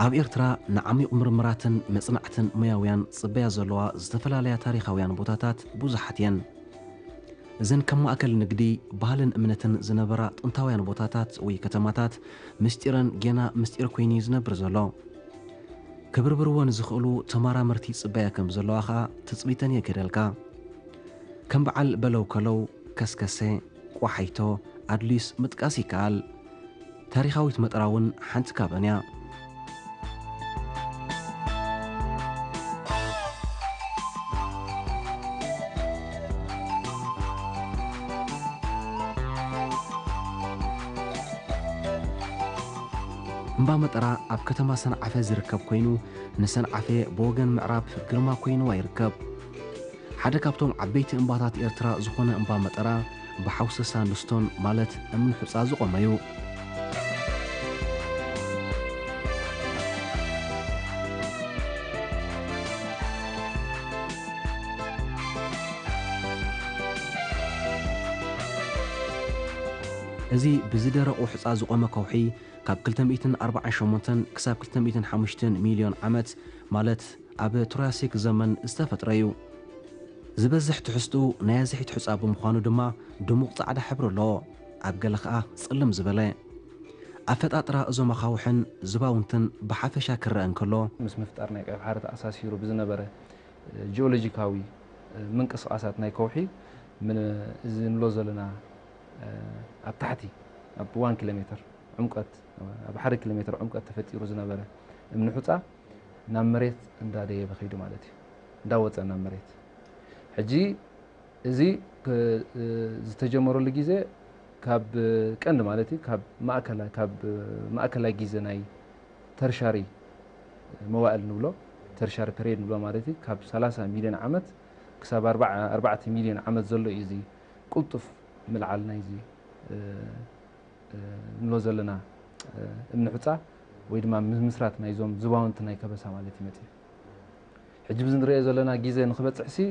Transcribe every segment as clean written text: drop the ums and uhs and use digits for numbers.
ኣብ ኤርትራ ንዓሚቕ ምርምራትን መጽናዕትን ሙያውያን ጽበያ ዘለዋ ዝተፈላለያ ታሪኻውያን ቦታታት ብዙሓት እየን። እዘን ከም ማእከል ንግዲ ባህልን እምነትን ዝነበራ ጥንታውያን ቦታታት ወይ ከተማታት ምስጢረን ጌና ምስጢር ኮይኑ ዝነብር ዘሎ ክብርብርዎን ዝኽእሉ ተመራመርቲ ጽበያ ከም ዘለዋ ኸዓ ትጽቢተን የገደልካ ከም በዓል በለው ከለው ከስከሴ ቋሓይቶ ኣድሊስ ምጥቃስ ይከኣል። ታሪኻዊት መጠራ እውን ሓንቲ ካብአን እያ። እምባ መጠራ ኣብ ከተማ ሰንዓፈ ዝርከብ ኮይኑ ንሰንዓፈ ብወገን ምዕራብ ግርማ ኮይኑ ይርከብ። ሓደ ካብቶም ዓበይቲ እምባታት ኤርትራ ዝኾነ እምባ መጠራ ብሓውሲ ሳንድስቶን ማለት እምኒ ሑፃ ዝቖመ እዩ። እዚ ብዝደረቑ ሑፃ ዝቖመ ከውሒ ካብ 248 ክሳብ 205 ሚልዮን ዓመት ማለት ኣብ ትሮያሲክ ዘመን ዝተፈጥረ እዩ። ዝበዝሕ ትሕዝትኡ ናይ ኣዝሒት ሑፃ ብምዃኑ ድማ ድሙቕ ጻዕዳ ሕብሪ ኣለዎ። ኣብ ገለ ኸዓ ጽልም ዝበለ ኣፈጣጥራ እዞም ኣኻውሕን ዝባውንትን ብሓፈሻ ክረአ እንከሎ ምስ ምፍጣር ናይ ቀይ ባሕሪ ተኣሳሲሩ ብዝነበረ ጂኦሎጂካዊ ምንቅስቓሳት ናይ ከውሒ እዚ ንብሎ ዘለና ኣብ ታሕቲ ኣብ 1 ኪሎ ሜትር ዕምቀት ኣብ 1 ኪሎ ሜትር ዕምቀት ተፈጢሩ ዝነበረ እምኒ ሑፃ ናብ መሬት እንዳደየበ ኸይዱ ማለት እዩ፣ እንዳወፀ ናብ መሬት። ሕጂ እዚ ዝተጀመረሉ ግዜ ካብ ቀንዲ ማለት እዩ ካብ ማእከላይ ግዜ ናይ ተርሻሪ መዋዕል ንብሎ ተርሻሪ ፔሪድ ንብሎ ማለት እዩ ካብ 30 ሚልዮን ዓመት ክሳብ 4 ሚልዮን ዓመት ዘሎ እዩ። እዚ ቁልጡፍ ምልዓል ናይዚ ንብሎ ዘለና እምኒ ሑፃ ወይ ድማ ምስራት ናይዞም ዝባውንቲ ናይ ከበሳ ማለት ይመፅእ። ሕጂ ብዚ ንሪኦ ዘለና ግዜ ንክበፅሕ ሲ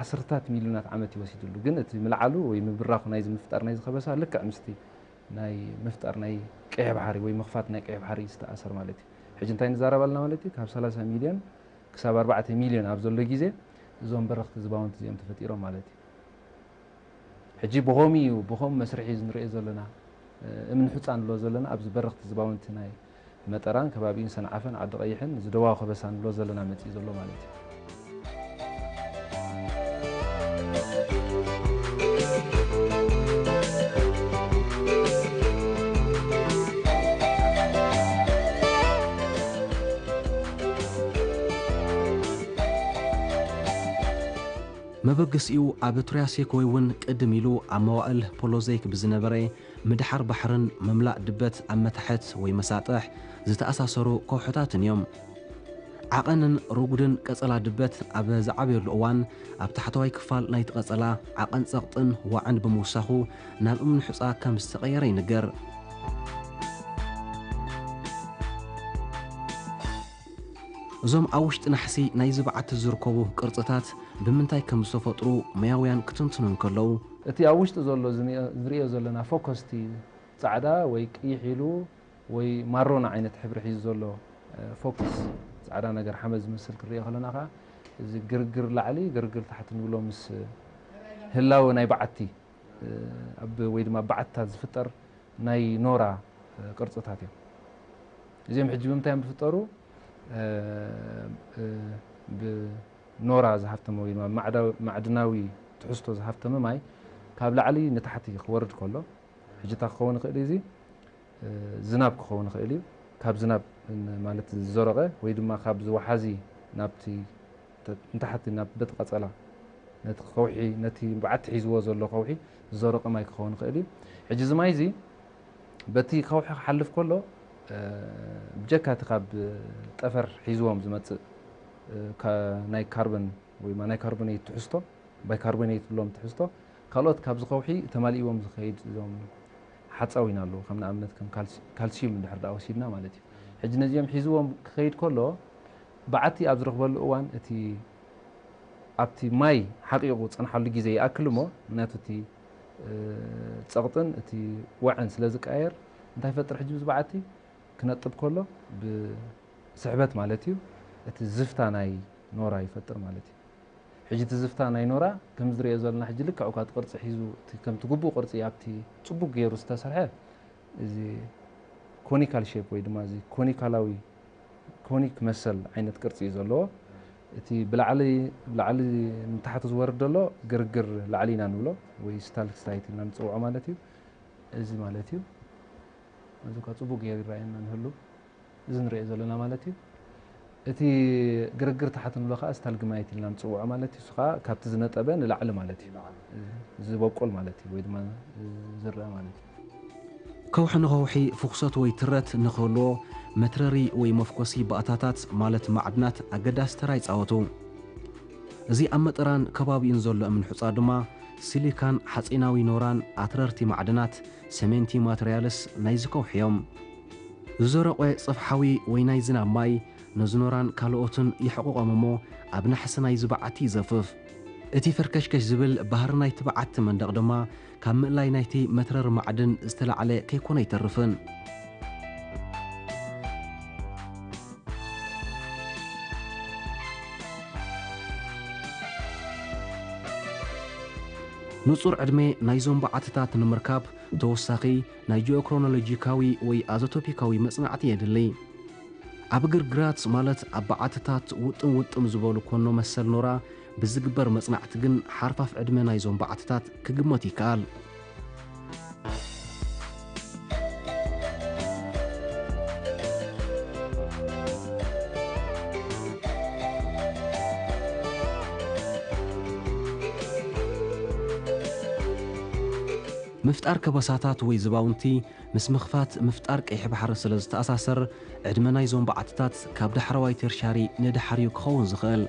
ዓሰርታት ሚልዮናት ዓመት ይወሲድሉ፣ ግን እቲ ምልዓሉ ወይ ምብራኹ ናይዚ ምፍጣር ናይዚ ከበሳ ልክዕ ምስቲ ናይ ምፍጣር ናይ ቀይሕ ባሕሪ ወይ ምኽፋት ናይ ቀይሕ ባሕሪ ዝተኣሰር ማለት እዩ። ሕጂ እንታይ ንዛረብ ኣለና ማለት እዩ ካብ 30 ሚልዮን ክሳብ 4 ሚልዮን ኣብ ዘሎ ግዜ እዞም በረኽቲ ዝባውንቲ እዚኦም ተፈጢሮም ማለት እዩ። ሕጂ ብኸም መስርሒ ንሪኦ ዘለና እምኒ ሑፃ ንብሎ ዘለና ኣብዚ በረኽቲ ዝባውንቲ ናይ መጠራን ከባቢኡን ሰንዓፈን ዓዲ ቀይሕን ዝደዋዊ ከበሳ ንብሎ ዘለና መፅኡ ዘሎ ማለት እዩ። መበገሲኡ ኣብ ትሮያሲክ ወይ እውን ቅድም ኢሉ ኣብ መዋእል ፖሎዘይክ ብዝነበረ ምድሓር ባሕርን መምላእ ድበት ኣብ መታሕት ወይ መሳጥሕ ዝተኣሳሰሩ ከውሕታትን እዮም። ዓቐንን ርጉድን ቀጸላ ድበት ኣብ ዝዓበየሉ እዋን ኣብ ታሕተዋይ ክፋል ናይቲ ቀጸላ ዓቐን ጸቕጥን ዋዕን ብምውሳኹ ናብ እምኒ ሑፃ ከም ዝተቐየረ ይንገር። እዞም ኣብ ውሽጢ ናሕሲ ናይ ዝበዓቲ ዝርከቡ ቅርጽታት ብምንታይ ከም ዝተፈጥሩ ሙያውያን ክትንትኑ እንከለዉ እቲ ኣብ ውሽጢ ዘሎ ዝሪኦ ዘለና ፎከስቲ ጻዕዳ ወይ ቀይሕ ኢሉ ወይ ማሮና ዓይነት ሕብሪ ሒዙ ዘሎ ፎከስ ጻዕዳ ነገር ሓመድ ዝመስል ክሪኦ ከለና ከዓ እዚ ግርግር ላዕሊ ግርግር ታሕቲ ንብሎ ምስ ህላወ ናይ በዓቲ ወይ ድማ በዓትታት ዝፍጠር ናይ ኖራ ቅርጽታት እዮም። እዚኦም ሕጂ ብምንታይ ዝፍጠሩ ብኖራ ዝሃፍተመ ወይ ድማ ማዕድናዊ ትሕዝቶ ዝሃፍተመ ማይ ካብ ላዕሊ ንታሕቲ ክወርድ ከሎ ሕጂ እንታይ ክኸውን ይኽእል እዚ ዝናብ ክኸውን ይኽእል እዩ። ካብ ዝናብ ማለት ዝዘረቐ ወይ ድማ ካብ ዝወሓዚ ናብቲ ንታሕቲ ናብ በቲ ቀጸላ ነቲ ከውሒ ነቲ በዓቲ ሒዝዎ ዘሎ ከውሒ ዝዘረቐ ማይ ክኸውን ይኽእል እዩ። ሕጂ እዚ ማይ እዚ በቲ ከውሒ ክሓልፍ ከሎ ብጀካ እቲ ካብ ጠፈር ሒዝዎም ዝመፅእ ናይ ካርበን ወይ ናይ ካርቦኔት ትሕዝቶ ባይካርቦኔት ብሎም ትሕዝቶ ካልኦት ካብዚ ከውሒ ተማሊእዎም ዝኸይድ እዞም ሓፃዊን ኣለዉ ከም ንኣብነት ከም ካልሲዩም እንድሕር ዳ ወሲድና ማለት እዩ። ሕጂ ነዚኦም ሒዝዎም ክኸይድ ከሎ በዓቲ ኣብ ዝረኽበሉ እዋን እቲ ኣብቲ ማይ ሓቂቑ ፀንሓሉ ግዜ ይኣክል እሞ ምክንያቱ እቲ ፀቕጥን እቲ ወዕን ስለ ዝቀያየር እንታይ ይፈጥር ሕጂ ብዚ በዓቲ ክነጥብ ከሎ سحبت مالتيو الزفتا ناي نورا يفطر مالتي حجي الزفتا ناي نورا كم زري يزولنا حجي لك عقات قرص حيزو كم تقبو قرص يابتي صبو غيرو استسرحه زي كونيكال شيب وي دما زي كونيكالاوي كونيك مسل عينت قرص يزولو اتي بلعلي من تحت زورد دلو غرغر لعلينا نبلو وي ستالك سايت لنا نصوعو مالتيو ازي مالتيو ازو صبو غير راينا نهلو زن رئي زولنا مالتيو اتي غرغر تحت نبلو استالك مايت لنا نصوعو مالتيو سخا كابت زنطبه نلعل مالتيو زي بقول مالتيو وي دما زرا مالتيو كوح نغوحي فخصات وي ترت نخلو مترري وي مفكوسي بأتاتات مالت معدنات أقداس تراي صاوتو زي أمتران كبابي انزولو من حصادما سيليكان حصيناوي نوران أتررتي معدنات سمنتي ماتريالس نايزكو حيوم زورقوي صفحاوي وي نايزنا ماي نزنوران كالوتن يحقوق أممو أبنا حسنا يزبعتي زفف اتي فركشكش زبل بهرناي تبعت من دقدما كم لاي نايتي مترر معدن استلع عليه كيكون يترفن نصور عدمي نايزون بعتتات نمركاب توساقي نايجو كرونولوجيكاوي وي ازوتوبيكاوي مصنعتي يدلي عبقر جراتس مالت عبعتتات وطم زبولو كونو مسل نورا بزقبر مصنعت جن حرفاف عدمي نايزون بعتتات كجموتي كال مفتار كبساتات وي زباونتي مس مخفات مفتار كيحب حرس سلز تأساسر عدمنا يزون بعتتات كابد حرواي ترشاري ندحريو كخون زخل